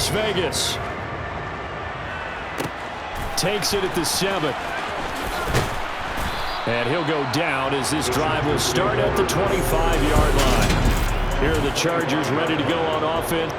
Las Vegas. Takes it at the 7. And he'll go down as this drive will start at the 25-yard line. Here are the Chargers ready to go on offense.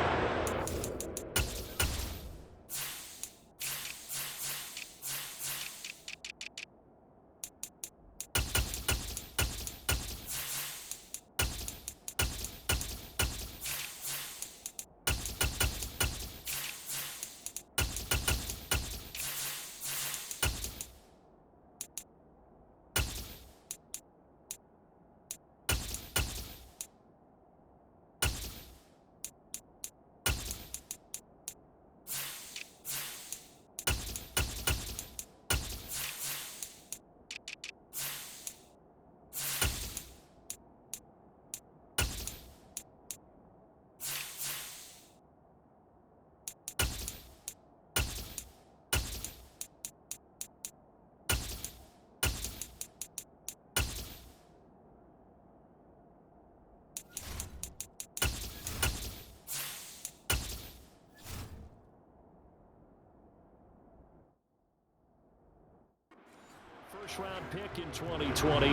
First-round pick in 2020.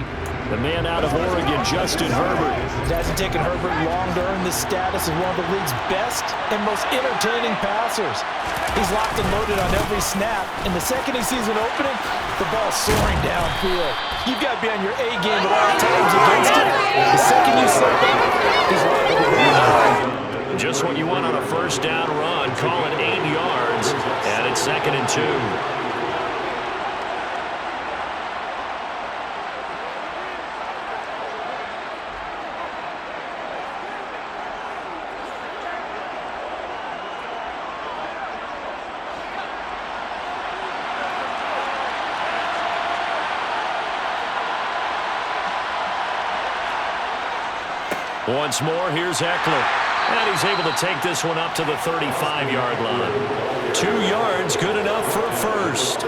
The man out of Oregon, Justin Herbert. It hasn't taken Herbert long to earn this status as one of the league's best and most entertaining passers. He's locked and loaded on every snap, and the second he sees an opening, the ball's soaring downfield. You've got to be on your A game at all times against him. The second you slip up, he's liable to be. Just what you want on a first down run. Call it 8 yards, and it's 2nd and 2. Once more, here's Eckler. And he's able to take this one up to the 35-yard line. 2 yards, good enough for a first.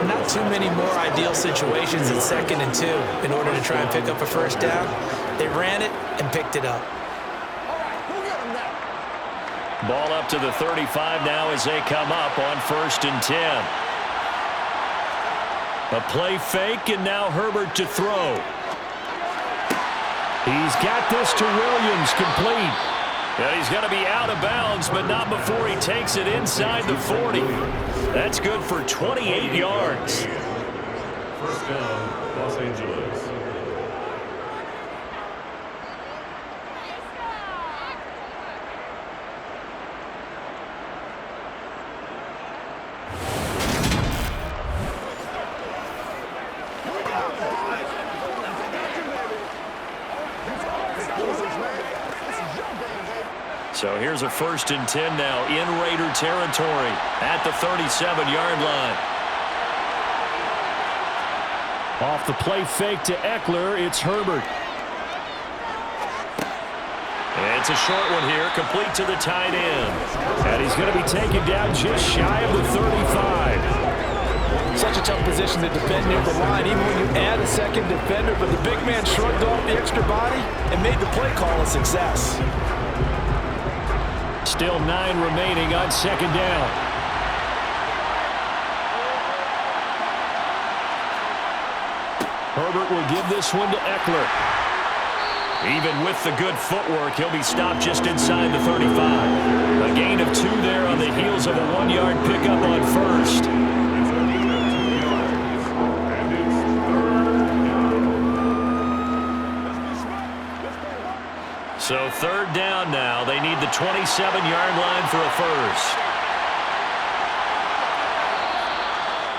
Not too many more ideal situations in 2nd and 2 in order to try and pick up a first down. They ran it and picked it up. Ball up to the 35 now as they come up on 1st and 10. A play fake, and now Herbert to throw. He's got this to Williams, complete. And he's going to be out of bounds, but not before he takes it inside the 40. That's good for 28 yards. First down, Los Angeles. So here's a 1st and 10 now in Raider territory at the 37-yard line. Off the play fake to Eckler, it's Herbert. And it's a short one here, complete to the tight end. And he's going to be taken down just shy of the 35. Such a tough position to defend near the line, even when you add a second defender, but the big man shrugged off the extra body and made the play call a success. Still 9 remaining on 2nd down. Herbert will give this one to Eckler. Even with the good footwork, he'll be stopped just inside the 35. A gain of 2 there on the heels of a 1-yard pickup on 1st. So 3rd down now. They need the 27-yard line for a first.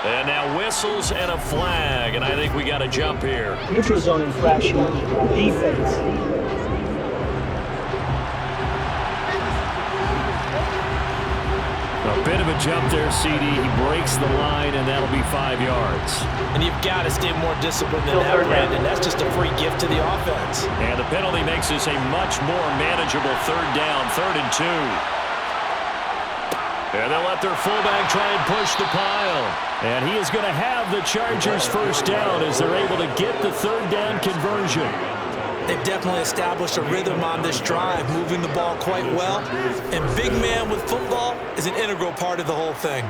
And now whistles and a flag, and I think we got a jump here. Neutral zone infraction, defense. A bit of a jump there, CD. He breaks the line, and that'll be 5 yards. And you've got to stay more disciplined than that, Brandon. That's just a free gift to the offense. And the penalty makes this a much more manageable 3rd down, 3rd and 2. And they'll let their fullback try and push the pile. And he is going to have the Chargers' first down as they're able to get the 3rd down conversion. They've definitely established a rhythm on this drive, moving the ball quite well. And big man with football is an integral part of the whole thing.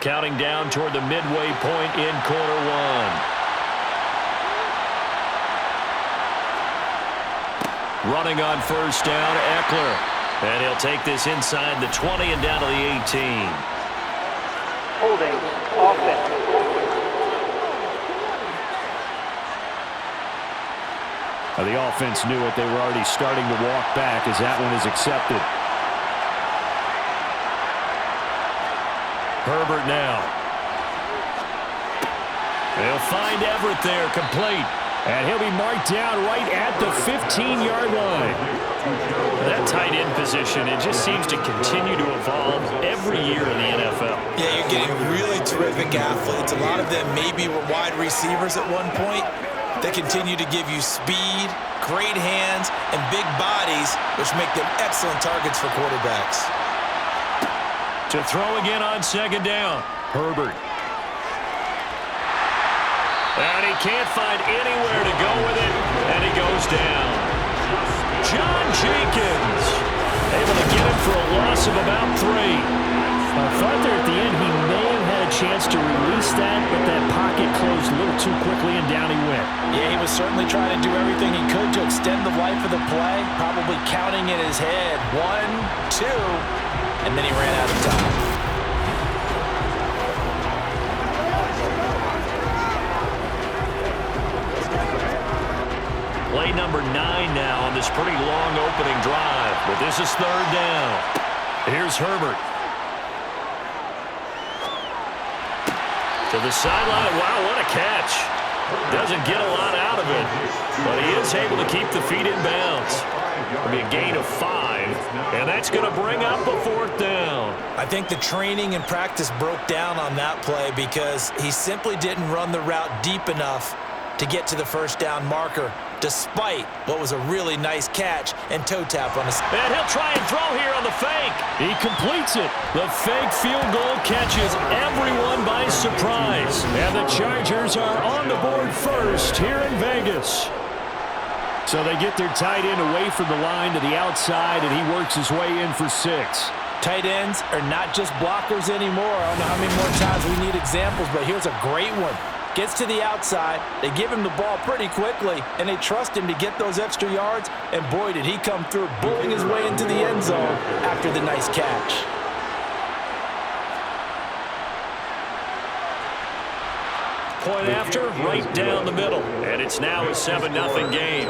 Counting down toward the midway point in quarter one. Running on first down, Eckler. And he'll take this inside the 20 and down to the 18. Holding offense. The offense knew it. They were already starting to walk back as that one is accepted. Herbert now. They'll find Everett there, complete. And he'll be marked down right at the 15-yard line. That tight end position, it just seems to continue to evolve every year in the NFL. Yeah, you're getting really terrific athletes. A lot of them maybe were wide receivers at one point. They continue to give you speed, great hands, and big bodies, which make them excellent targets for quarterbacks. To throw again on second down. Herbert. And he can't find anywhere to go with it, and he goes down. John Jenkins able to get him for a loss of about 3. I thought there at the end he may have had a chance to release that, but that pocket closed a little too quickly, and down he went. Yeah, he was certainly trying to do everything he could to extend the life of the play, probably counting in his head 1, 2, and then he ran out of time. Play number 9 now on this pretty long opening drive, but this is third down. Here's Herbert. To the sideline. Wow, what a catch. Doesn't get a lot out of it, but he is able to keep the feet in bounds. It'll be a gain of 5, and that's going to bring up a 4th down. I think the training and practice broke down on that play because he simply didn't run the route deep enough to get to the first down marker, despite what was a really nice catch and toe tap on his. And he'll try and throw here on the fake. He completes it. The fake field goal catches everyone by surprise. And the Chargers are on the board first here in Vegas. So they get their tight end away from the line to the outside, and he works his way in for 6. Tight ends are not just blockers anymore. I don't know how many more times we need examples, but here's a great one. Gets to the outside, they give him the ball pretty quickly, and they trust him to get those extra yards, and boy, did he come through, bullying his way into the end zone after the nice catch. Point after, right down the middle, and it's now a 7-0 game.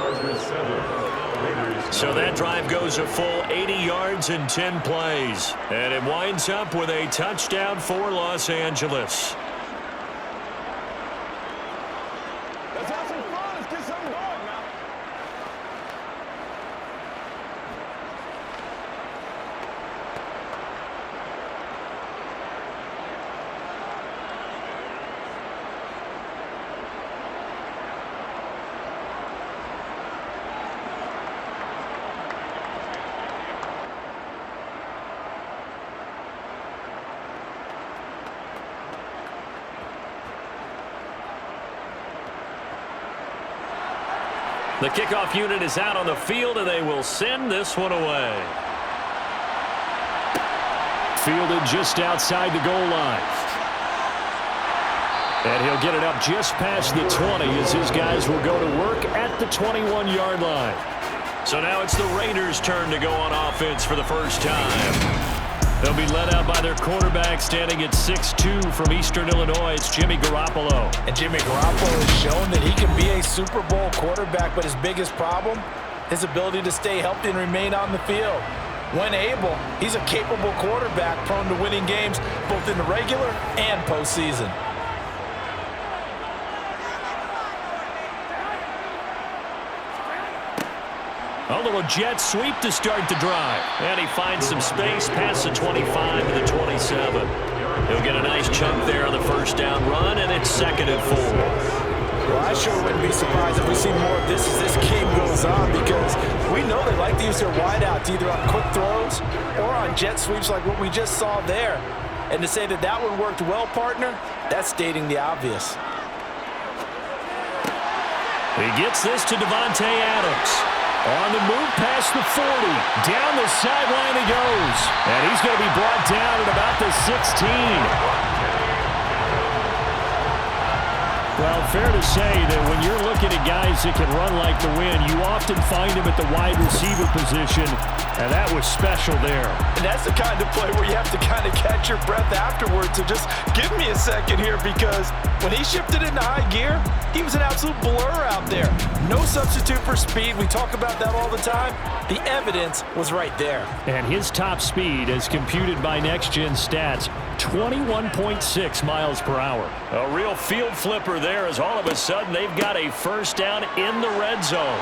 So that drive goes a full 80 yards in 10 plays, and it winds up with a touchdown for Los Angeles. The kickoff unit is out on the field, and they will send this one away. Fielded just outside the goal line. And he'll get it up just past the 20 as his guys will go to work at the 21-yard line. So now it's the Raiders' turn to go on offense for the first time. They'll be led out by their quarterback standing at 6'2" from Eastern Illinois. It's Jimmy Garoppolo. And Jimmy Garoppolo has shown that he can be a Super Bowl quarterback, but his biggest problem, his ability to stay healthy and remain on the field. When able, he's a capable quarterback prone to winning games both in the regular and postseason. A little jet sweep to start the drive. And he finds some space past the 25 to the 27. He'll get a nice chunk there on the first down run, and it's 2nd and 4. Well, I sure wouldn't be surprised if we see more of this as this game goes on, because we know they like to use their wideouts either on quick throws or on jet sweeps like what we just saw there. And to say that that one worked well, partner, that's stating the obvious. He gets this to Devontae Adams. On the move past the 40. Down the sideline he goes. And he's going to be brought down at about the 16. Well, fair to say that when you're looking at guys that can run like the wind, you often find them at the wide receiver position, and that was special there. And that's the kind of play where you have to kind of catch your breath afterwards. So just give me a second here, because when he shifted into high gear, he was an absolute blur out there. No substitute for speed. We talk about that all the time. The evidence was right there. And his top speed, as computed by Next Gen Stats, 21.6 miles per hour. A real field flipper there, as all of a sudden they've got a first down in the red zone.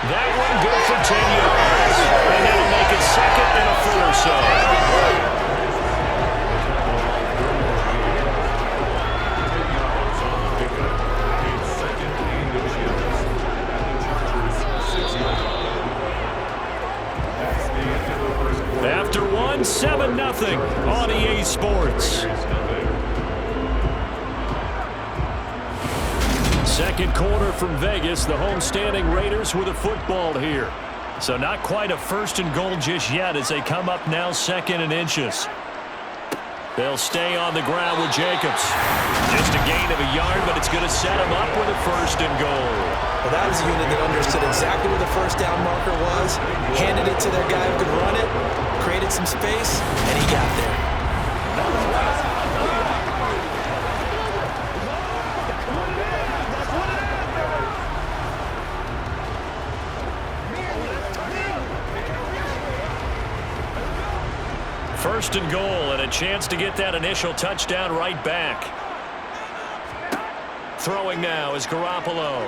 That one good for 10 yards. And that'll make it 2nd and a foot or so. After one, 7-0 on EA Sports. Second quarter from Vegas. The homestanding Raiders with a football here. So not quite a 1st and goal just yet as they come up now 2nd and inches. They'll stay on the ground with Jacobs. Just a gain of a yard, but it's going to set him up with a 1st and goal. Well, that was a unit that understood exactly where the first down marker was, handed it to their guy who could run it, created some space, and he got there. First and goal, and a chance to get that initial touchdown right back. Throwing now is Garoppolo.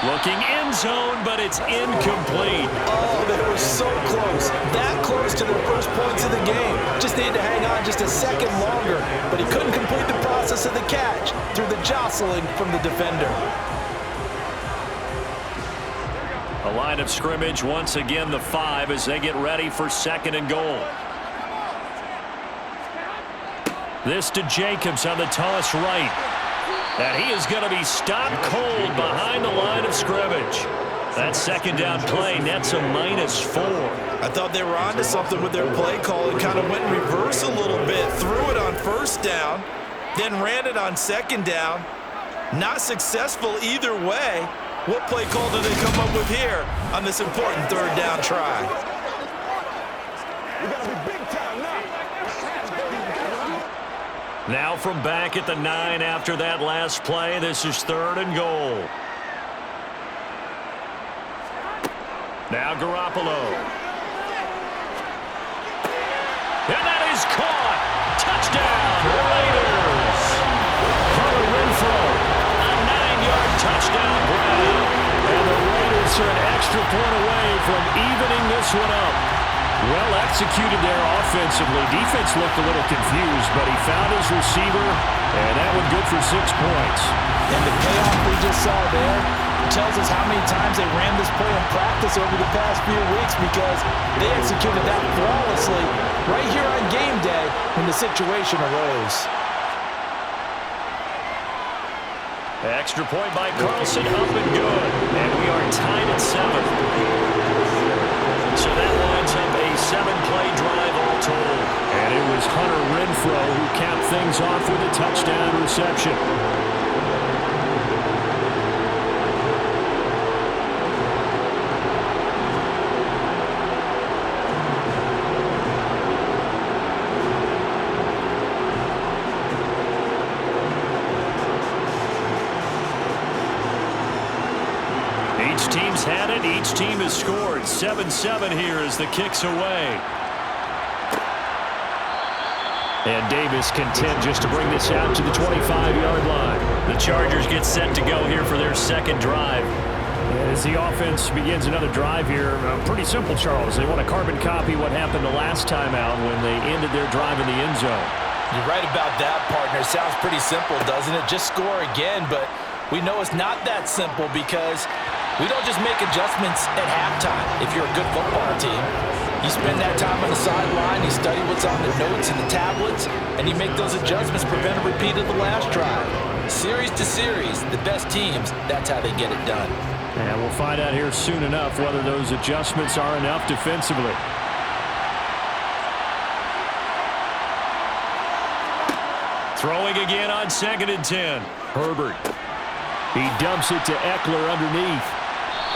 Looking end zone, but it's incomplete. Oh, they were so close. That close to their first points of the game. Just needed to hang on just a second longer, but he couldn't complete the process of the catch through the jostling from the defender. A line of scrimmage, once again the 5 as they get ready for 2nd and goal. This to Jacobs on the toss right. And he is going to be stopped cold behind the line of scrimmage. That 2nd down play nets a -4. I thought they were onto something with their play call and kind of went in reverse a little bit. Threw it on 1st down, then ran it on 2nd down. Not successful either way. What play call do they come up with here on this important 3rd down try? Now from back at the 9 after that last play, this is 3rd and goal. Now Garoppolo. And that is caught. Touchdown, Raiders. Hunter Renfrow, a 9-yard touchdown grab. And the Raiders are an extra point away from evening this one up. Well executed there offensively. Defense looked a little confused, but he found his receiver, and that one good for 6 points. And the payoff we just saw there tells us how many times they ran this play in practice over the past few weeks, because they executed that flawlessly right here on game day when the situation arose. Extra point by Carlson, up and good. And we are tied at 7. So that lines up a 7-play drive all told. And it was Hunter Renfrow who capped things off with a touchdown reception. Each team's had it. Each team has scored. 7-7 here as the kick's away. And Davis content just to bring this out to the 25-yard line. The Chargers get set to go here for their 2nd drive. As the offense begins another drive here, pretty simple, Charles. They want to carbon copy what happened the last time out when they ended their drive in the end zone. You're right about that, partner. Sounds pretty simple, doesn't it? Just score again, but we know it's not that simple because we don't just make adjustments at halftime if you're a good football team. You spend that time on the sideline, you study what's on the notes and the tablets, and you make those adjustments, prevent a repeat of the last drive. Series to series, the best teams, that's how they get it done. And we'll find out here soon enough whether those adjustments are enough defensively. Throwing again on 2nd and 10. Herbert. He dumps it to Eckler underneath.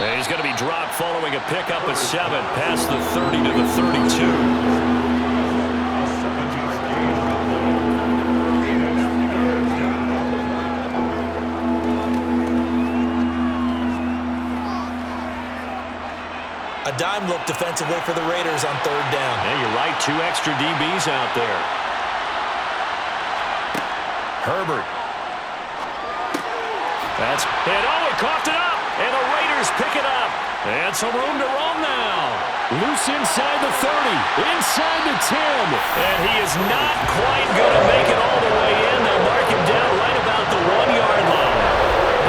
And he's going to be dropped following a pickup of 7 past the 30 to the 32. A dime look defensively for the Raiders on 3rd down. Yeah, you're right. 2 extra DBs out there. Herbert. And he coughed it up. And the Raiders pick it up. And some room to roam now. Loose inside the 30. Inside the 10. And he is not quite going to make it all the way in. They'll mark him down right about the 1-yard line.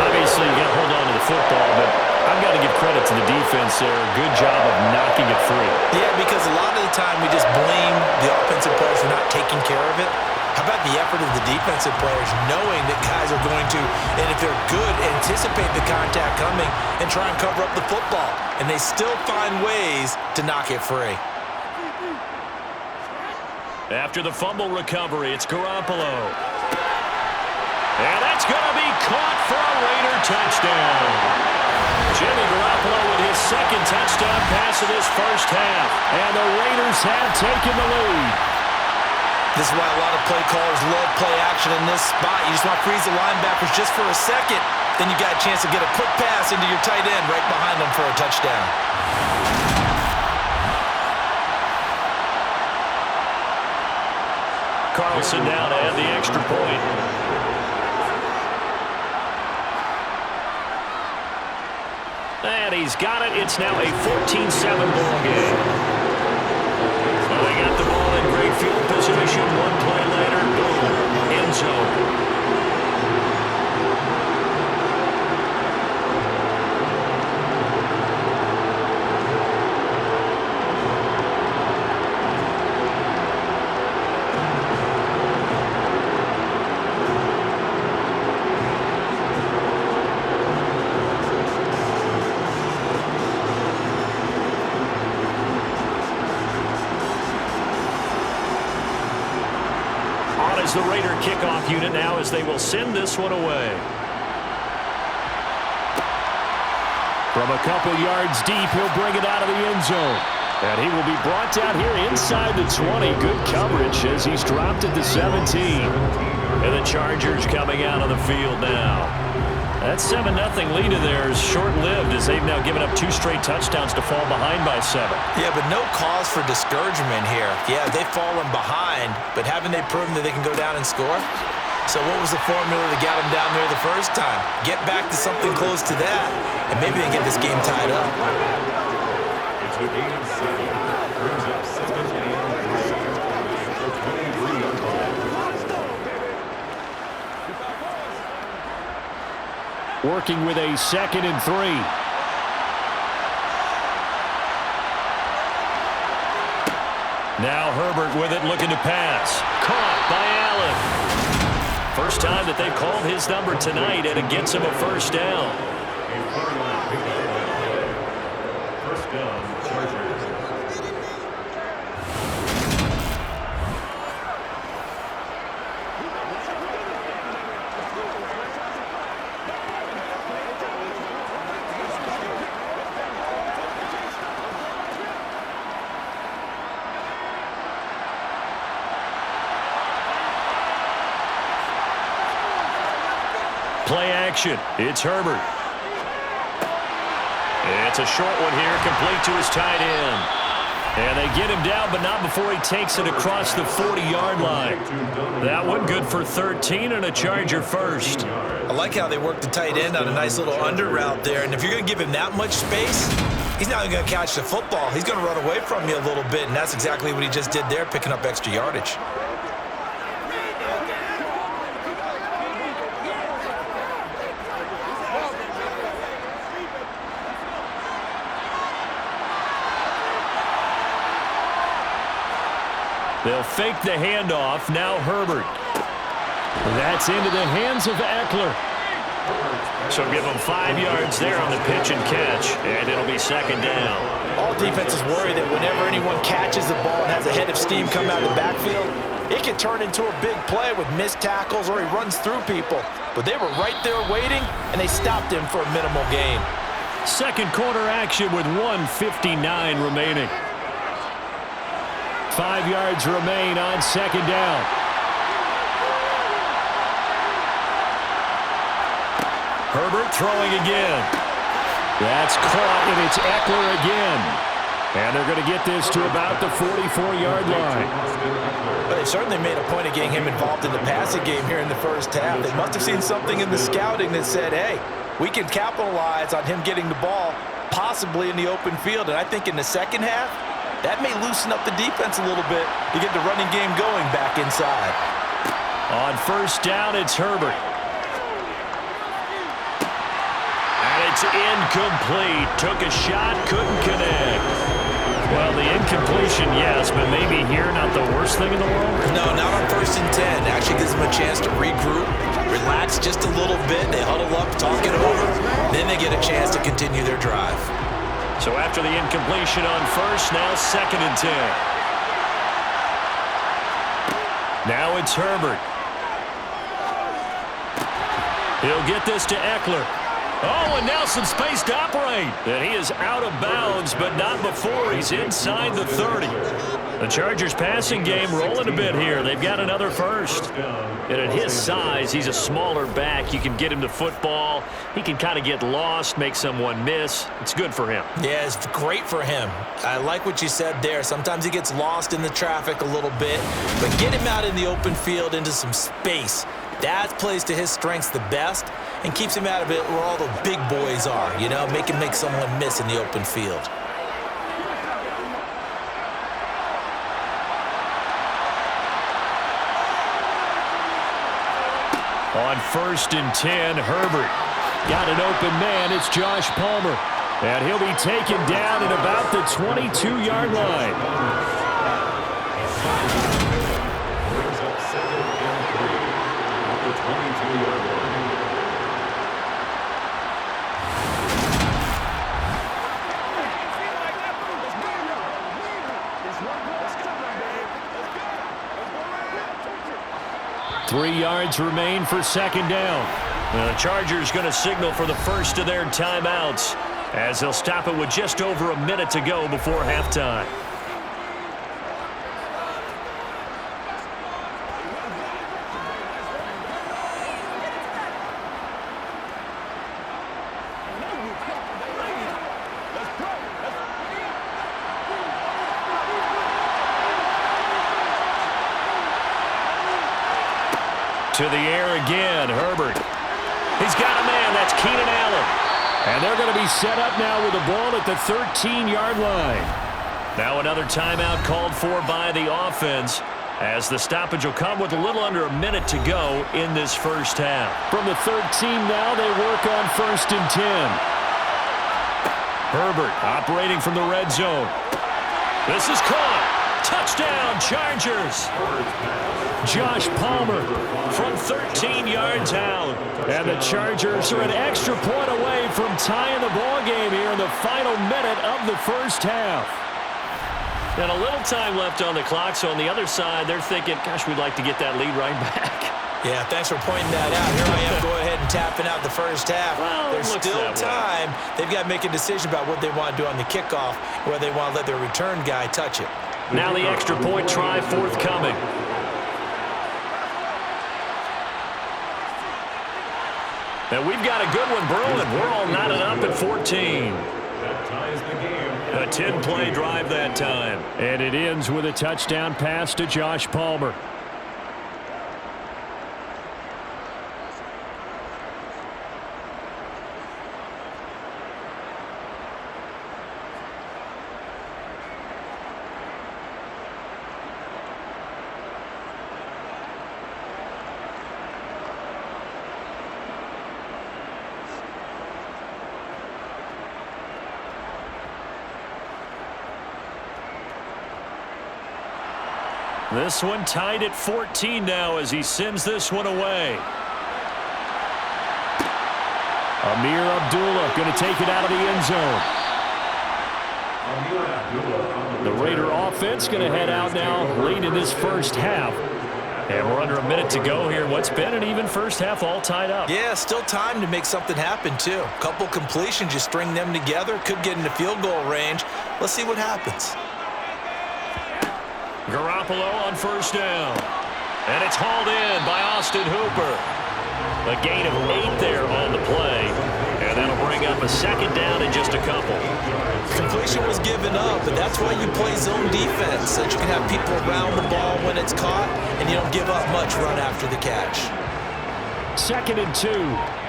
Obviously, you got to hold on to the football, but I've got to give credit to the defense there. Good job of knocking it free. Yeah, because a lot of the time we just blame the offensive players for not taking care of it. How about the effort of the defensive players knowing that guys are going to, and if they're good, anticipate the contact coming and try and cover up the football. And they still find ways to knock it free. After the fumble recovery, it's Garoppolo. And that's going to be caught for a Raider touchdown. Jimmy Garoppolo with his 2nd touchdown pass of this first half. And the Raiders have taken the lead. This is why a lot of play callers love play action in this spot. You just want to freeze the linebackers just for a second. Then you got a chance to get a quick pass into your tight end right behind them for a touchdown. Carlson down to add the extra point. And he's got it. It's now a 14-7 ball game. Well, they got the ball in great field position. 1 play later, boom, end zone. The Raider kickoff unit now as they will send this one away. From a couple yards deep, he'll bring it out of the end zone. And he will be brought down here inside the 20. Good coverage as he's dropped at the 17. And the Chargers coming out on the field now. That 7-0 lead of theirs short-lived as they've now given up 2 straight touchdowns to fall behind by 7. Yeah, but no cause for discouragement here. Yeah, they've fallen behind, but haven't they proven that they can go down and score? So what was the formula that got them down there the first time? Get back to something close to that, and maybe they can get this game tied up. It's with 8 and 7. Brings up 2nd and 3. Working with a 2nd and 3. Now Herbert with it, looking to pass. Caught by Allen. First time that they've called his number tonight, and it gets him a first down. First down, Chargers. Play action. It's Herbert. It's a short one here, complete to his tight end. And they get him down, but not before he takes it across the 40-yard line. That one good for 13 and a Charger first. I like how they work the tight end on a nice little under route there. And if you're going to give him that much space, he's not going to catch the football. He's going to run away from you a little bit, and that's exactly what he just did there, picking up extra yardage. They'll fake the handoff. Now Herbert. That's into the hands of Eckler. So give him 5 yards there on the pitch and catch, and it'll be second down. All defenses worry that whenever anyone catches the ball and has a head of steam come out of the backfield, it can turn into a big play with missed tackles or he runs through people. But they were right there waiting, and they stopped him for a minimal gain. Second quarter action with 1:59 remaining. 5 yards remain on second down. Herbert throwing again. That's caught, and it's Eckler again. And they're going to get this to about the 44-yard line. But they certainly made a point of getting him involved in the passing game here in the first half. They must have seen something in the scouting that said, hey, we can capitalize on him getting the ball possibly in the open field. And I think in the second half, that may loosen up the defense a little bit to get the running game going back inside. On first down, it's Herbert. And it's incomplete. Took a shot, couldn't connect. Well, the incompletion, yes, but maybe here not the worst thing in the world? No, not on 1st and 10. Actually gives them a chance to regroup, relax just a little bit. They huddle up, talk it over. Then they get a chance to continue their drive. So after the incompletion on first, now 2nd and 10. Now it's Herbert. He'll get this to Eckler. Oh, and now some space to operate. And he is out of bounds, but not before he's inside the 30. The Chargers passing game rolling a bit here. They've got another first. And at his size, he's a smaller back. You can get him to football. He can kind of get lost, make someone miss. It's good for him. Yeah, it's great for him. I like what you said there. Sometimes he gets lost in the traffic a little bit, but get him out in the open field into some space. That plays to his strengths the best and keeps him out of it where all the big boys are, you know, make him make someone miss in the open field. On 1st and 10, Herbert. Got an open man. It's Josh Palmer. And he'll be taken down at about the 22-yard line. Brings up 2nd and 3 at the 22-yard line. Three yards remain for second down. The Chargers going to signal for the first of their timeouts as they'll stop it with just over a minute to go before halftime. To the air again, Herbert. He's got a man. That's Keenan Allen. And they're going to be set up now with the ball at the 13-yard line. Now another timeout called for by the offense as the stoppage will come with a little under a minute to go in this first half. From the 13 now, they work on 1st and 10. Herbert operating from the red zone. This is caught. Touchdown, Chargers. Josh Palmer from 13 yards out. And the Chargers are an extra point away from tying the ball game here in the final minute of the first half. And a little time left on the clock, so on the other side, they're thinking, gosh, we'd like to get that lead right back. Yeah, thanks for pointing that out. Here I am, go ahead and tapping out the first half. Well, there's still time. They've got to make a decision about what they want to do on the kickoff, whether they want to let their return guy touch it. Now the extra point try forthcoming. And we've got a good one brewing. We're all knotted up at 14. That ties the game. A 10-play drive that time. And it ends with a touchdown pass to Josh Palmer. This one tied at 14 now as he sends this one away. Amir Abdullah going to take it out of the end zone. The Raider offense going to head out now late in this first half. And we're under a minute to go here. What's been an even first half, all tied up. Yeah, still time to make something happen, too. Couple completions, you string them together, could get into field goal range. Let's see what happens. Garoppolo on first down. And it's hauled in by Austin Hooper. A gain of 8 there on the play. And that'll bring up a second down in just a couple. Completion was given up, but that's why you play zone defense, so that you can have people around the ball when it's caught, and you don't give up much run after the catch. 2nd and 2.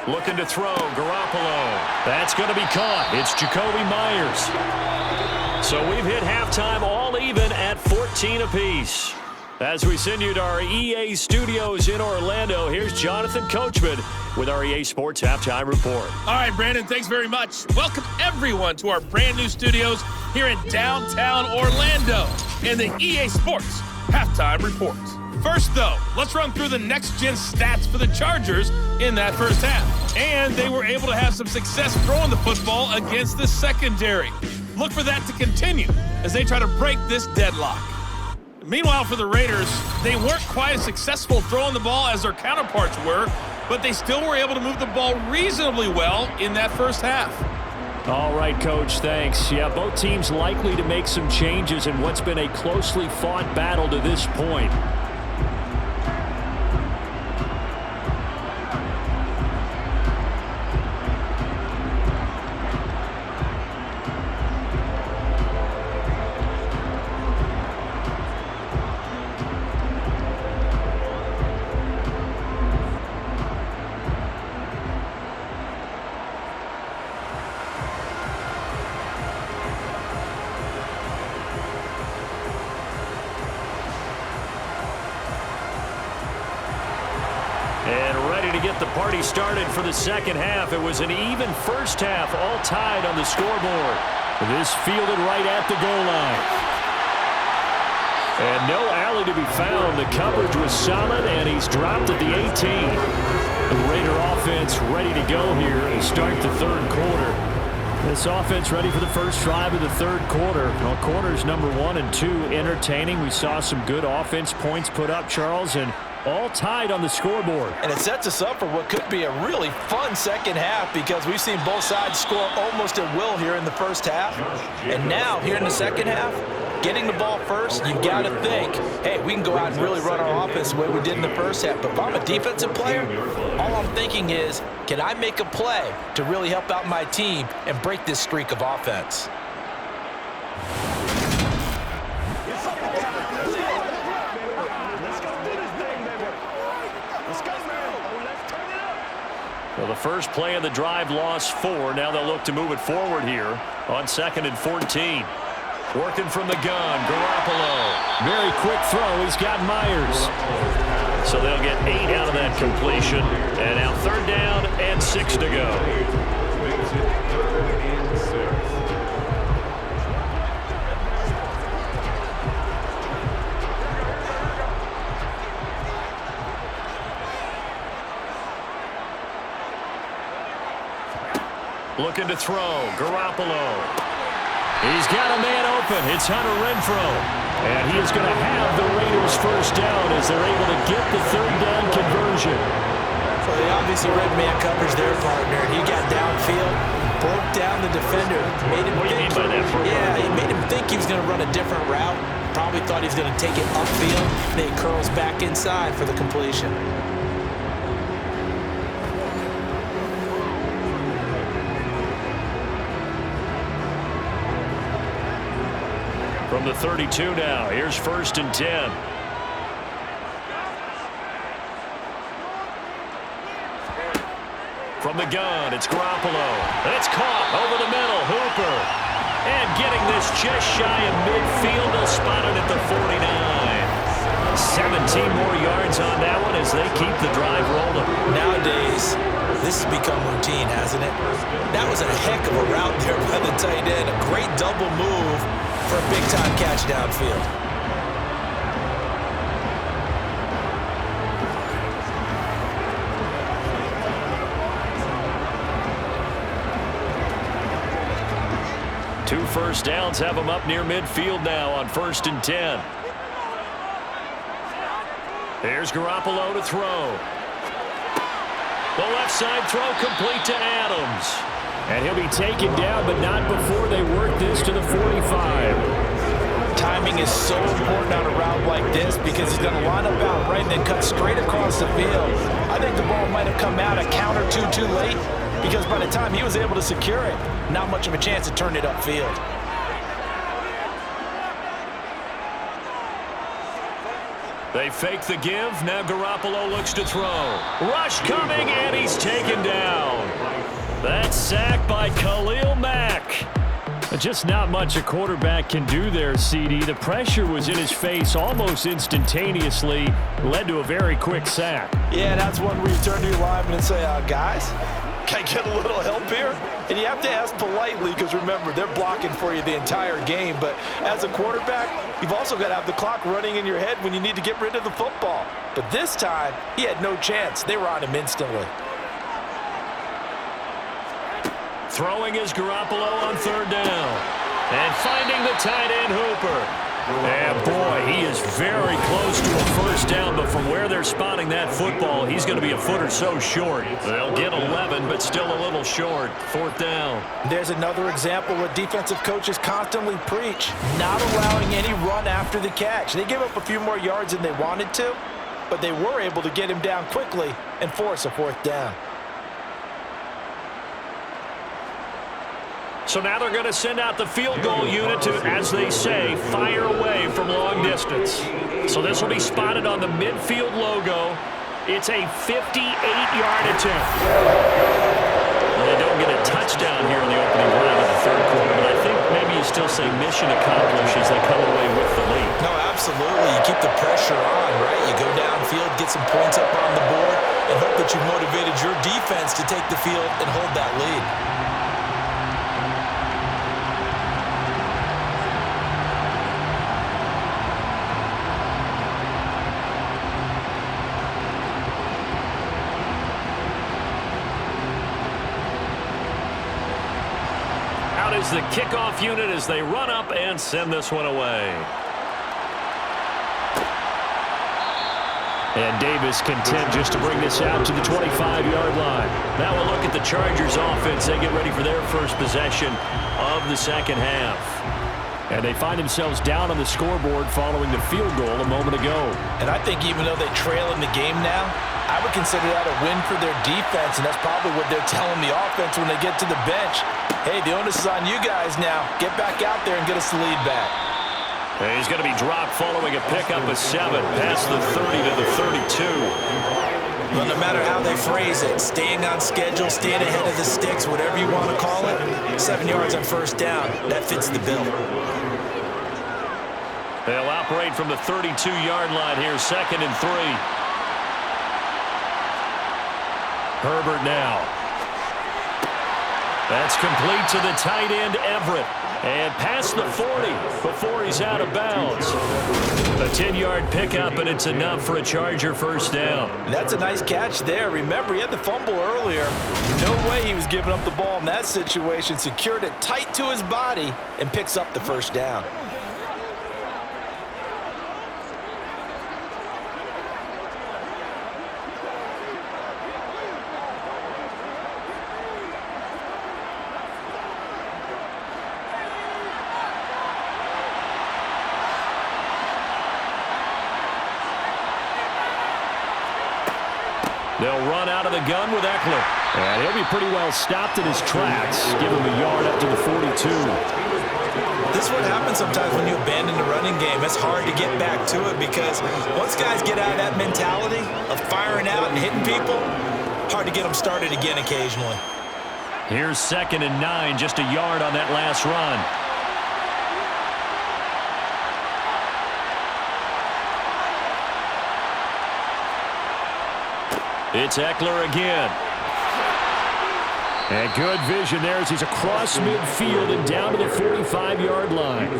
Looking to throw, Garoppolo. That's going to be caught. It's Jacoby Myers. So we've hit halftime all even at 14 apiece. As we send you to our EA studios in Orlando, here's Jonathan Coachman with our EA Sports Halftime Report. All right, Brandon, thanks very much. Welcome, everyone, to our brand new studios here in downtown Orlando and the EA Sports Halftime Report. First, though, let's run through the next-gen stats for the Chargers in that first half. And they were able to have some success throwing the football against the secondary. Look for that to continue as they try to break this deadlock. Meanwhile, for the Raiders, they weren't quite as successful throwing the ball as their counterparts were, but they still were able to move the ball reasonably well in that first half. All right, Coach, thanks. Yeah, both teams likely to make some changes in what's been a closely fought battle to this point. Get the party started for the second half. It was an even first half, all tied on the scoreboard. This fielded right at the goal line. And no alley to be found. The coverage was solid, and he's dropped at the 18. The Raider offense ready to go here to start the third quarter. This offense ready for the first drive of the third quarter. Well, quarters number 1 and 2 entertaining. We saw some good offense points put up, Charles, and all tied on the scoreboard. And it sets us up for what could be a really fun second half because we've seen both sides score almost at will here in the first half. And now, here in the second half, getting the ball first, you've got to think, hey, we can go out and really run our offense the way we did in the first half. But if I'm a defensive player, all I'm thinking is, can I make a play to really help out my team and break this streak of offense? Well, the first play of the drive lost 4. Now they'll look to move it forward here on 2nd and 14. Working from the gun, Garoppolo. Very quick throw. He's got Myers. So they'll get 8 out of that completion. And now 3rd down and 6 to go. Looking to throw, Garoppolo. He's got a man open. It's Hunter Renfrow. And he is going to have the Raiders first down as they're able to get the 3rd down conversion. So they obviously read man coverage their partner. He got downfield, broke down the defender. Made him what do you mean by that? Yeah, he made him think he was going to run a different route. Probably thought he was going to take it upfield. Then he curls back inside for the completion. From the 32 now, here's 1st and 10. From the gun, it's Garoppolo. It's caught over the middle, Hooper. And getting this just shy of midfield, they'll spot it at the 49. 17 more yards on that one as they keep the drive rolling. Nowadays, this has become routine, hasn't it? That was a heck of a route there by the tight end. A great double move for a big-time catch downfield. Two first downs have them up near midfield now on 1st and 10. Here's Garoppolo to throw. The left side throw complete to Adams. And he'll be taken down, but not before they work this to the 45. Timing is so important on a route like this because he's going to line up out right and then cut straight across the field. I think the ball might have come out a count or two too late because by the time he was able to secure it, not much of a chance to turn it upfield. They fake the give. Now Garoppolo looks to throw. Rush coming, and he's taken down. That's sacked by Khalil Mack. Just not much a quarterback can do there, CD. The pressure was in his face almost instantaneously. Led to a very quick sack. Yeah, that's one where you turn to your lineman and say, guys, can I get a little help here? And you have to ask politely because, remember, they're blocking for you the entire game. But as a quarterback, you've also got to have the clock running in your head when you need to get rid of the football. But this time, he had no chance. They were on him instantly. Throwing is Garoppolo on 3rd down. And finding the tight end, Hooper. And boy, he is very close to a first down, but from where they're spotting that football, he's going to be a foot or so short. They'll get 11, but still a little short. 4th down. There's another example where defensive coaches constantly preach, not allowing any run after the catch. They gave up a few more yards than they wanted to, but they were able to get him down quickly and force a 4th down. So now they're going to send out the field goal unit to, as they say, fire away from long distance. So this will be spotted on the midfield logo. It's a 58-yard attempt. Well, they don't get a touchdown here in the opening drive of the 3rd quarter, but I think maybe you still say mission accomplished as they come away with the lead. No, absolutely. You keep the pressure on, right? You go downfield, get some points up on the board, and hope that you've motivated your defense to take the field and hold that lead. Is the kickoff unit as they run up and send this one away. And Davis content just to bring this out to the 25-yard line. Now we'll look at the Chargers offense. They get ready for their first possession of the second half. And they find themselves down on the scoreboard following the field goal a moment ago. And I think even though they trail in the game now, I would consider that a win for their defense, and that's probably what they're telling the offense when they get to the bench. Hey, the onus is on you guys now. Get back out there and get us the lead back. And he's going to be dropped following a pickup of 7 past the 30 to the 32. Well, no matter how they phrase it, staying on schedule, staying ahead of the sticks, whatever you want to call it, 7 yards on first down, that fits the bill. They'll operate from the 32-yard line here, 2nd and 3. Herbert now. That's complete to the tight end, Everett. And past the 40 before he's out of bounds. A 10-yard pickup, and it's enough for a Charger first down. That's a nice catch there. Remember, he had the fumble earlier. No way he was giving up the ball in that situation. Secured it tight to his body and picks up the first down. They'll run out of the gun with Eckler. And he'll be pretty well stopped in his tracks. Give him a yard up to the 42. This is what happens sometimes when you abandon the running game. It's hard to get back to it because once guys get out of that mentality of firing out and hitting people, hard to get them started again occasionally. Here's 2nd and 9, just a yard on that last run. It's Eckler again. And good vision there as he's across midfield and down to the 45-yard line.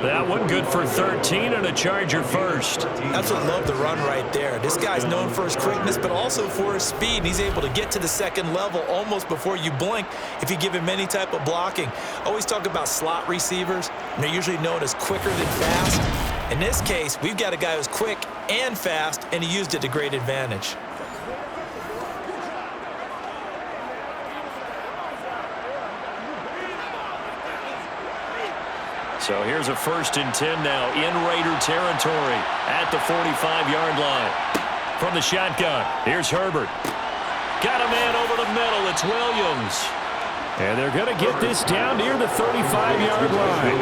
That one good for 13 and a Charger first. That's what I love the run right there. This guy's known for his quickness, but also for his speed. And he's able to get to the second level almost before you blink if you give him any type of blocking. Always talk about slot receivers, and they're usually known as quicker than fast. In this case, we've got a guy who's quick and fast, and he used it to great advantage. So here's a 1st and 10 now in Raider territory at the 45-yard line. From the shotgun, here's Herbert. Got a man over the middle. It's Williams. And they're going to get this down near the 35-yard line.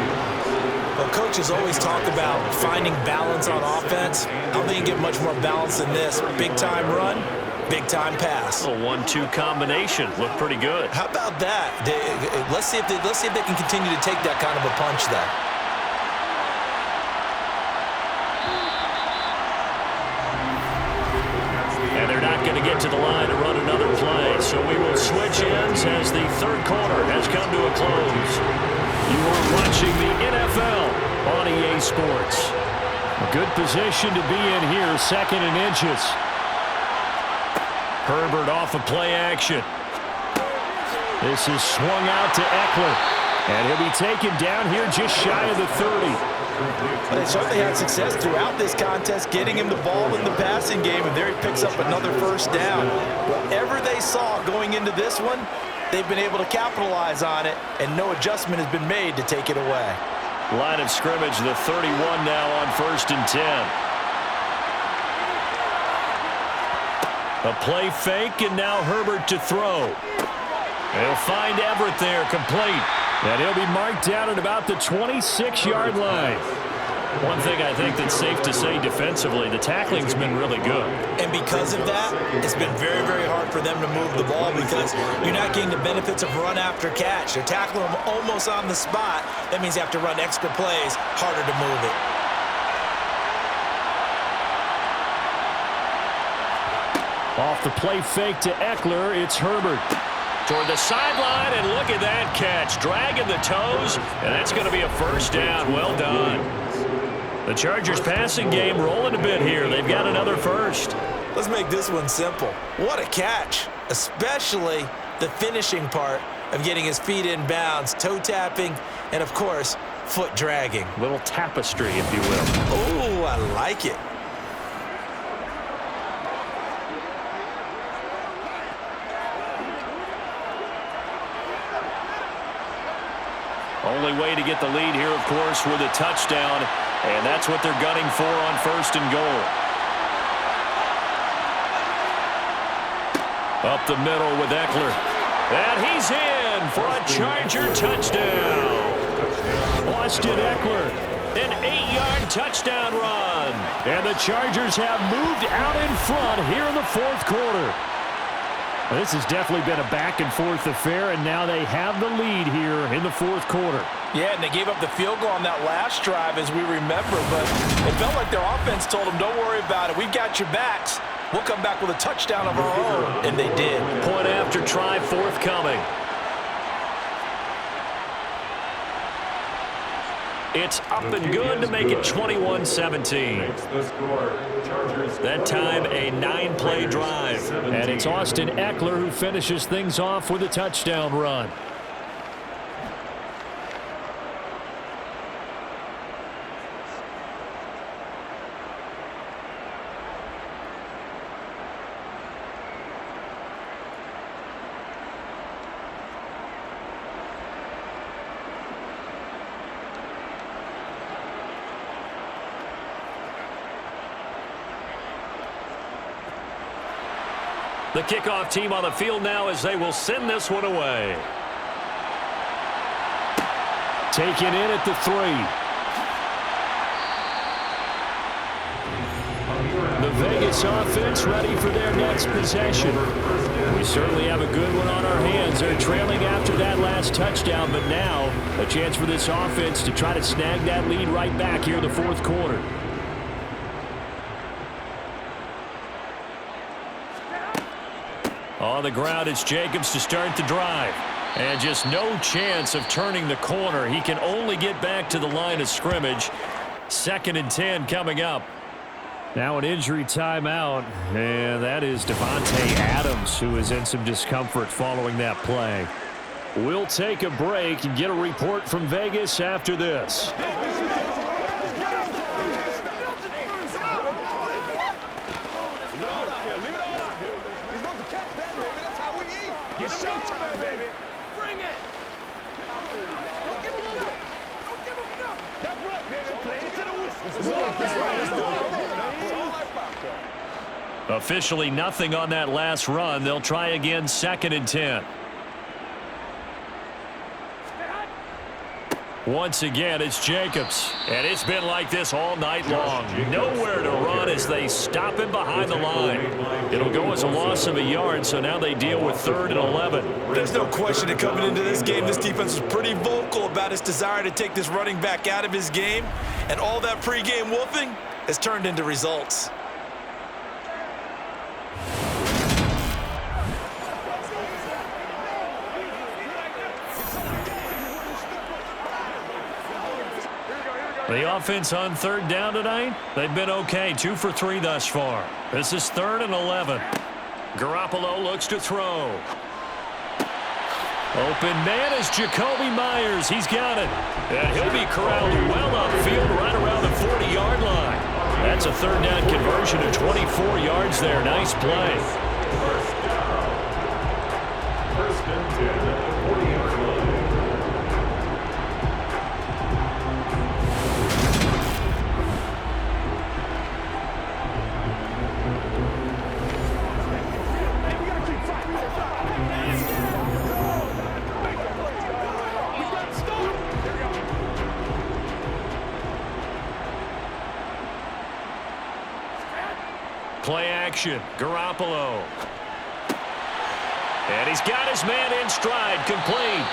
Well, coaches always talk about finding balance on offense. I don't think you get much more balance than this. Big-time run, big-time pass. A 1-2 combination. Looked pretty good. How about that? Let's see if they can continue to take that kind of a punch there. And they're not going to get to the line to run another play. So we will switch ends as the 3rd quarter has come to a close. You are watching the NFL on EA Sports. A good position to be in here, 2nd and inches. Herbert off of play action. This is swung out to Eckler. And he'll be taken down here just shy of the 30. They certainly had success throughout this contest, getting him the ball in the passing game, and there he picks up another 1st down. Whatever they saw going into this one, they've been able to capitalize on it, and no adjustment has been made to take it away. Line of scrimmage, the 31 now on 1st and 10. A play fake, and now Herbert to throw. He'll find Everett there, complete. And he'll be marked down at about the 26-yard line. One thing I think that's safe to say defensively, the tackling's been really good. And because of that, it's been very, very hard for them to move the ball because you're not getting the benefits of run after catch. They're tackling them almost on the spot. That means you have to run extra plays, harder to move it. Off the play fake to Eckler, it's Herbert. Toward the sideline, and look at that catch. Dragging the toes, and that's going to be a 1st down. Well done. The Chargers passing game rolling a bit here. They've got another 1st. Let's make this one simple. What a catch, especially the finishing part of getting his feet in bounds, toe tapping, and of course, foot dragging. Little tapestry, if you will. Oh, I like it. Only way to get the lead here, of course, with a touchdown, and that's what they're gunning for on 1st and goal. Up the middle with Eckler. And he's in for a Charger touchdown. Austin Eckler. An 8-yard touchdown run. And the Chargers have moved out in front here in the 4th quarter. This has definitely been a back-and-forth affair, and now they have the lead here in the 4th quarter. Yeah, and they gave up the field goal on that last drive, as we remember, but it felt like their offense told them, don't worry about it. We've got your backs. We'll come back with a touchdown of our own, and they did. Point after try forthcoming. It's up and good to make it 21-17. That time, a 9-play drive. And it's Austin Eckler who finishes things off with a touchdown run. The kickoff team on the field now as they will send this one away. Taken in at the 3. The Vegas offense ready for their next possession. We certainly have a good one on our hands. They're trailing after that last touchdown, but now a chance for this offense to try to snag that lead right back here in the fourth quarter. On the ground, it's Jacobs to start the drive. And just no chance of turning the corner. He can only get back to the line of scrimmage. 2nd and 10 coming up. Now an injury timeout, and that is Devontae Adams, who is in some discomfort following that play. We'll take a break and get a report from Vegas after this. Officially nothing on that last run. They'll try again, 2nd and 10. Once again, it's Jacobs. And it's been like this all night long. Nowhere to run as they stop him behind the line. It'll go as a loss of a yard, so now they deal with 3rd and 11. There's no question that coming into this game, this defense was pretty vocal about its desire to take this running back out of his game. And all that pregame wolfing has turned into results. The offense on 3rd down tonight, they've been okay. 2 for 3 thus far. This is 3rd and 11. Garoppolo looks to throw. Open man is Jacoby Myers. He's got it. And he'll be corralled well upfield right around the 40-yard line. That's a 3rd down conversion of 24 yards there. Nice play. First and 10 at the 40-yard line. Play action. Garoppolo. And he's got his man in stride, complete.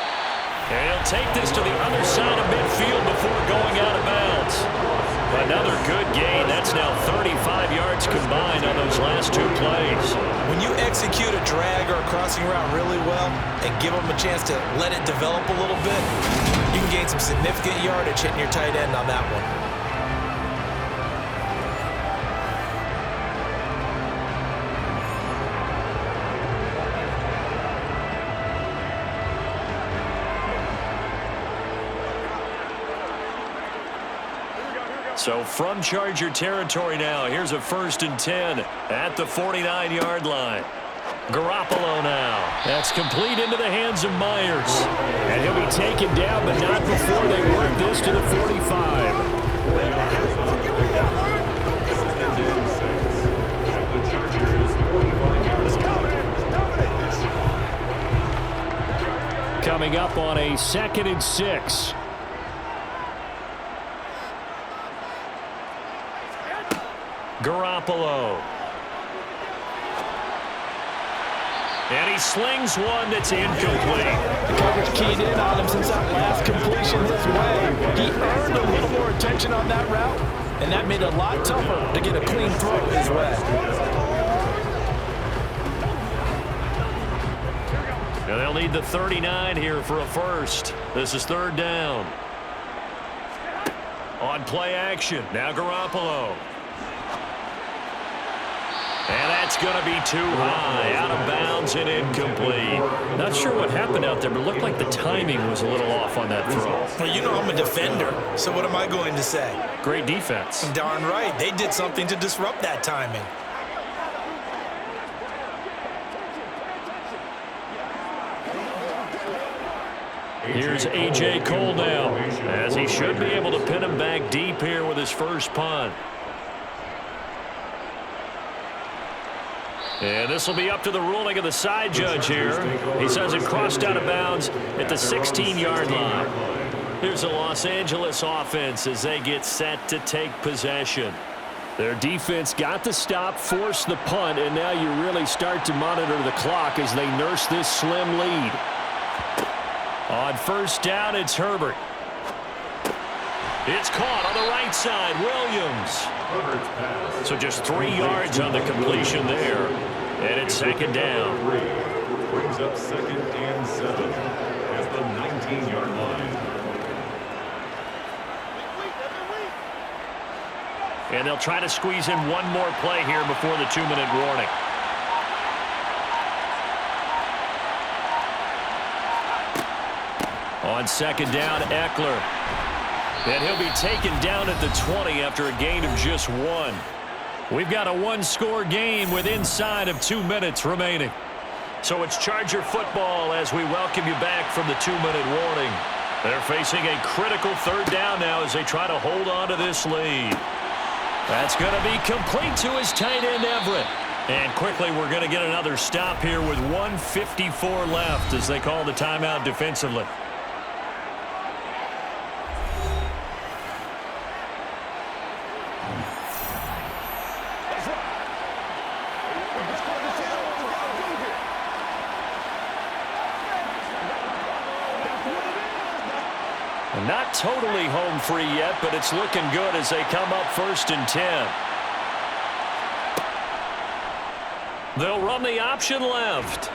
And he'll take this to the other side of midfield before going out of bounds. Another good gain. That's now 35 yards combined on those last 2 plays. When you execute a drag or a crossing route really well and give them a chance to let it develop a little bit, you can gain some significant yardage hitting your tight end on that one. So from Charger territory now, here's a 1st and 10 at the 49-yard line. Garoppolo now. That's complete into the hands of Myers. And he'll be taken down, but not before they work this to the 45. Coming up on a 2nd and 6. Garoppolo. And he slings one that's incomplete. The coverage keyed in on him since that last completion his way. He earned a little more attention on that route, and that made it a lot tougher to get a clean throw his way. And they'll need the 39 here for a first. This is 3rd down. On play action, now Garoppolo. And that's going to be too high, out of bounds and incomplete. Not sure what happened out there, but it looked like the timing was a little off on that throw. Well, you know I'm a defender, so what am I going to say? Great defense. Darn right. They did something to disrupt that timing. Here's A.J. Cole now, as he should be able to pin him back deep here with his first punt. And this will be up to the ruling of the side judge here. He says it crossed out of bounds at the 16-yard line. Here's the Los Angeles offense as they get set to take possession. Their defense got the stop, forced the punt, and now you really start to monitor the clock as they nurse this slim lead. On first down, it's Herbert. It's caught on the right side, Williams. So just 3 yards on the completion there. And it's second down. Brings up 2nd and 7 at the 19-yard line. And they'll try to squeeze in one more play here before the 2-minute warning. On second down, Eckler. And he'll be taken down at the 20 after a gain of just 1. We've got a one-score game with inside of 2 minutes remaining. So it's Charger football as we welcome you back from the 2-minute warning. They're facing a critical third down now as they try to hold on to this lead. That's going to be complete to his tight end, Everett. And quickly we're going to get another stop here with 1:54 left as they call the timeout defensively. Not totally home free yet, but it's looking good as they come up 1st and 10. They'll run the option left.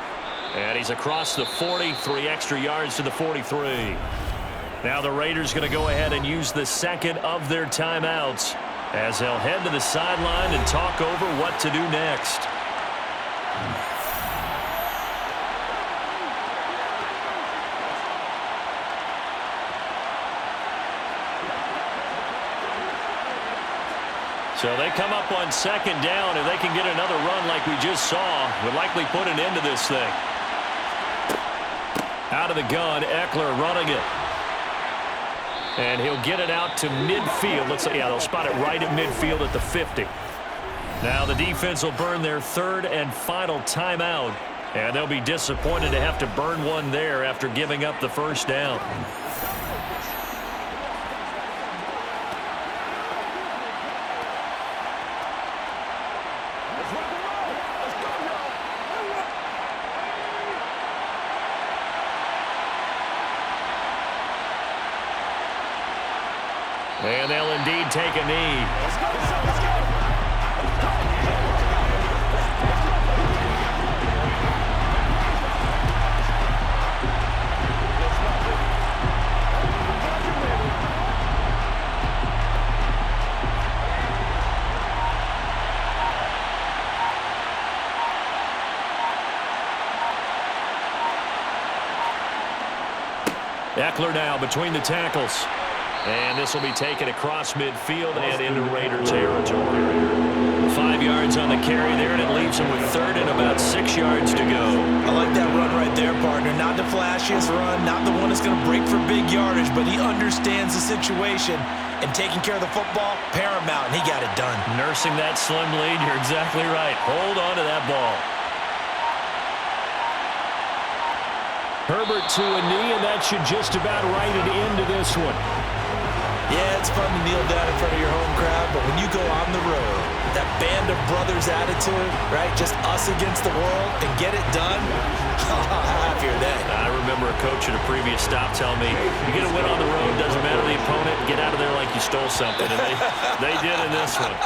And he's across the 40, 3 extra yards to the 43. Now the Raiders going to go ahead and use the second of their timeouts as they'll head to the sideline and talk over what to do next. So they come up on second down. If they can get another run like we just saw, would likely put an end to this thing. Out of the gun, Eckler running it. And he'll get it out to midfield. Looks like, yeah, they'll spot it right at midfield at the 50. Now the defense will burn their 3rd and final timeout. And they'll be disappointed to have to burn one there after giving up the first down. And they'll indeed take a knee. Eckler now between the tackles. And this will be taken across midfield and into Raider territory. 5 yards on the carry there, and it leaves him with 3rd and about 6 yards to go. I like that run right there, partner. Not the flashiest run, not the one that's going to break for big yardage, but he understands the situation, and taking care of the football, paramount, and he got it done. Nursing that slim lead, you're exactly right. Hold on to that ball. Herbert to a knee, and that should just about write it into this one. Yeah, it's fun to kneel down in front of your home crowd, but when you go on the road, that band of brothers attitude, right? Just us against the world and get it done. How happy are they? I remember a coach at a previous stop telling me, you get a win on the road, doesn't matter the opponent, get out of there like you stole something. And they did in this one.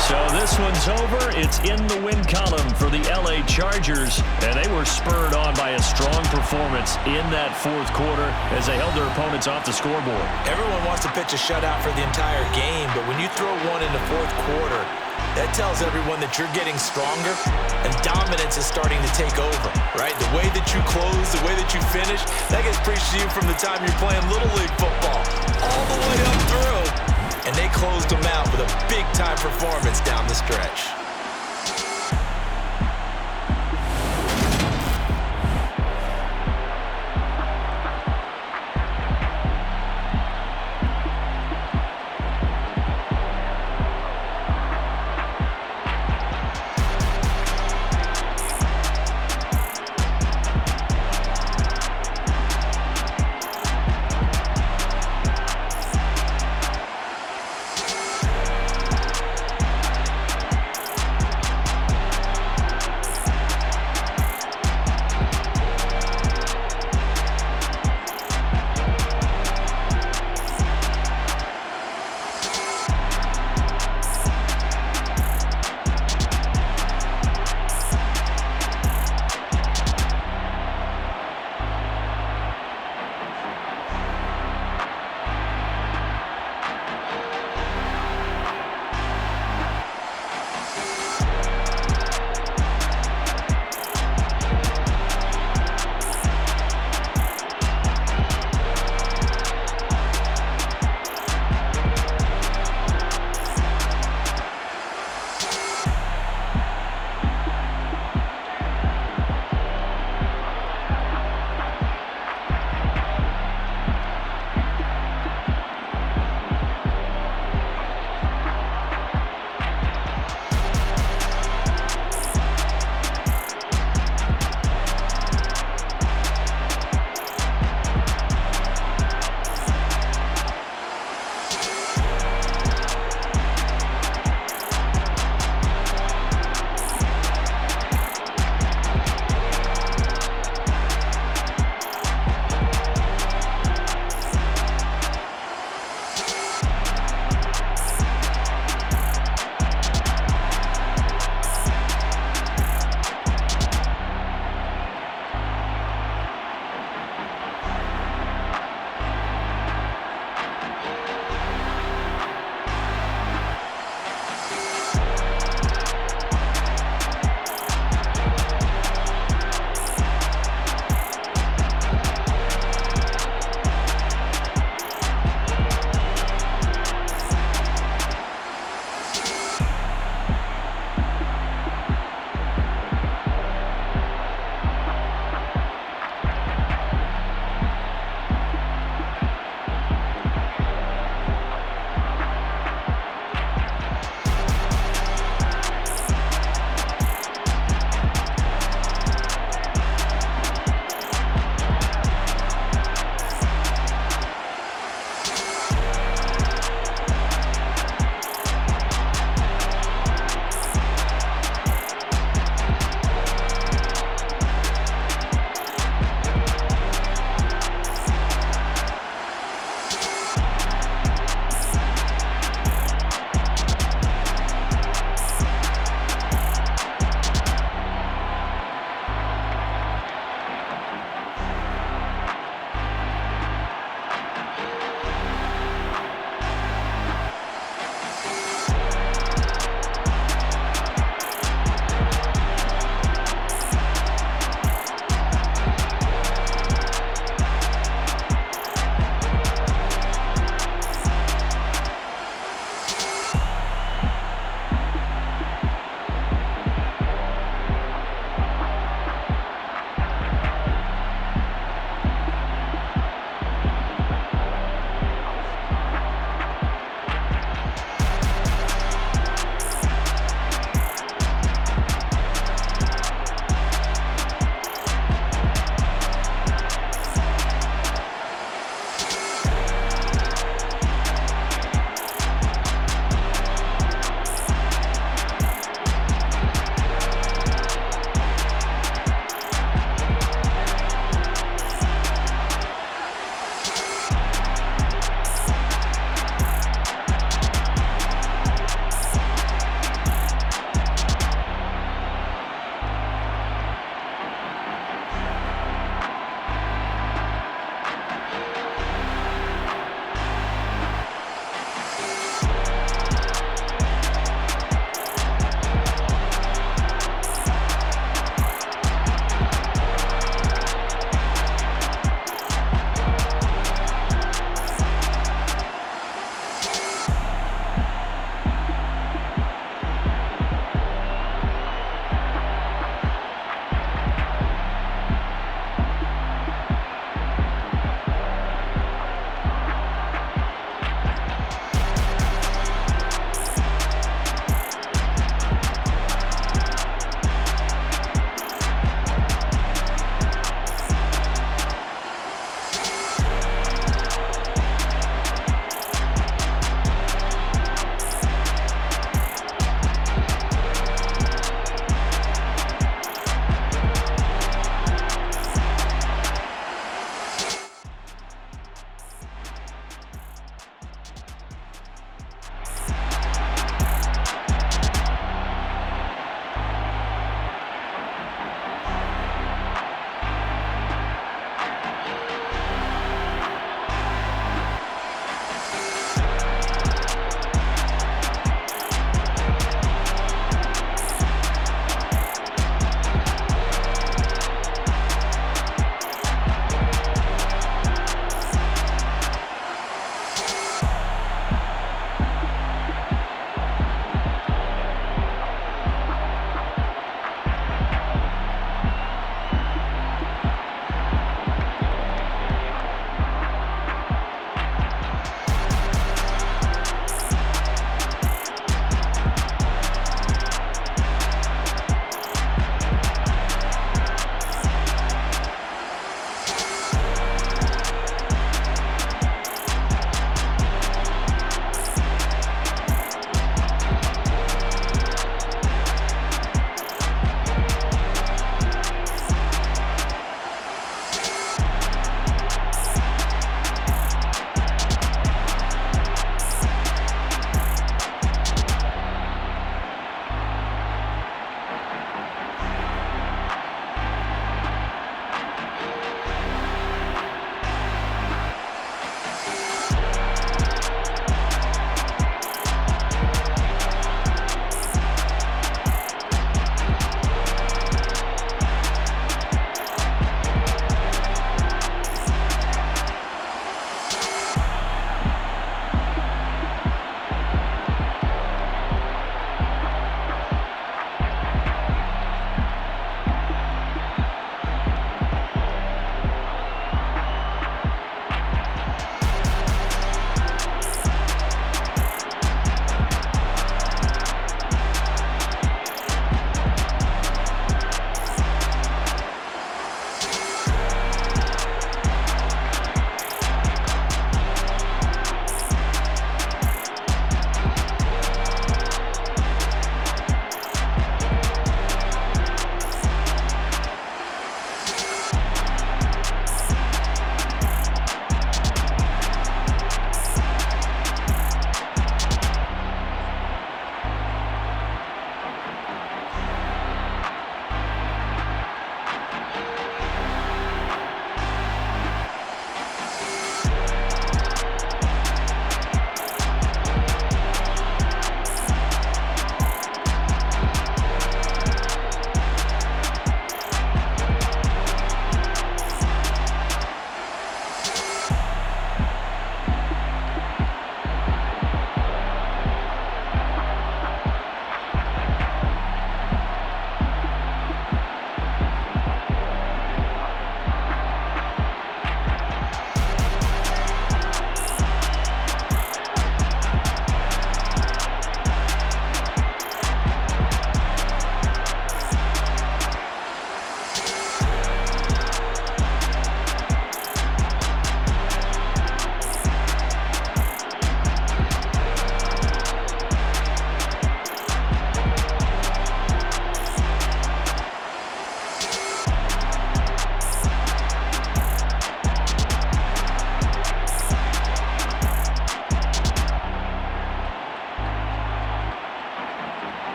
So this one's over. It's in the win column for the LA Chargers, and they were spurred on by a strong performance in that 4th quarter as they held their opponents off the scoreboard. Everyone wants to pitch a shutout for the entire game, but when you throw one in the 4th quarter, that tells everyone that you're getting stronger and dominance is starting to take over, right? The way that you close, the way that you finish, that gets preached to you from the time you're playing Little League football all the way up through. And they closed them out with a big-time performance down the stretch.